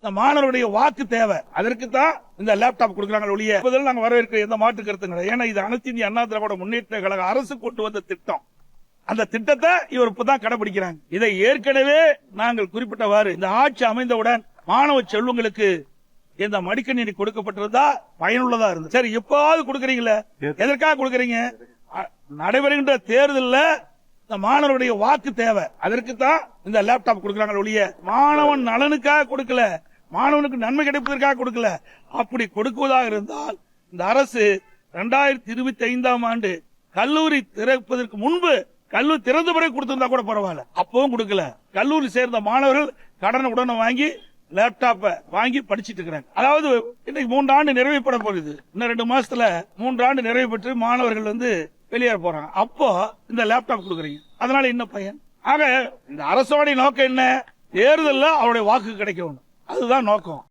இந்த மாணவருடைய வாக்கு தேவை. அதற்கு தான் இந்த லேப்டாப் கொடுக்கறாங்க ஒழிய நாங்க வரவேற்கிற எந்த மாற்று கருத்தும் கிடையாது. ஏன்னா இது அனைத்து இந்திய அண்ணா திராவிட முன்னேற்ற கழக அரசு கொண்டு வந்த திட்டம். அந்த திட்டத்தை இவர் இப்பதான் கடைபிடிக்கிறாங்க. இதை ஏற்கனவே நாங்கள் குறிப்பிட்டவாறு இந்த ஆட்சி அமைந்தவுடன் மாணவ செல்வங்களுக்கு இந்த மடிக்கணினி கொடுக்கப்பட்டிருந்தா பயனுள்ளதா இருந்தது. சரி, எப்பாவது கொடுக்கறீங்களே, எதற்காக கொடுக்கறீங்க? நடைபெறுகின்ற தேர்தலில் இந்த மாணவருடைய வாக்கு தேவை. அதற்கு தான் இந்த லேப்டாப் கொடுக்கறாங்க ஒழிய மாணவன் நலனுக்காக கொடுக்கல, மாணவனுக்கு நன்மை கிடைப்பதற்காக கொடுக்கல. அப்படி கொடுக்குவதாக இருந்தால் இந்த அரசு 2025ஆம் ஆண்டு கல்லூரி திறப்பதற்கு முன்பு கல்லூரி திறந்த பிறகு கொடுத்திருந்தா கூட பரவாயில்ல. அப்பவும் கொடுக்கல. கல்லூரி சேர்ந்த மாணவர்கள் கடனை உடனே வாங்கி லேப்டாப்ப வாங்கி படிச்சிட்டு இருக்கிறாங்க. அதாவது இன்னைக்கு 3 ஆண்டு நிறைவுபட போகுது. இன்னும் 2 மாசத்துல 3 ஆண்டு நிறைவு பெற்று மாணவர்கள் வெளியேற போறாங்க. அப்போ இந்த லேப்டாப் கொடுக்கறீங்க, அதனால என்ன பயன்? ஆக இந்த அரசோட நோக்கம் என்ன? தேர்தலில் அவருடைய வாக்கு கிடைக்கணும், அதுதான் நோக்கம்.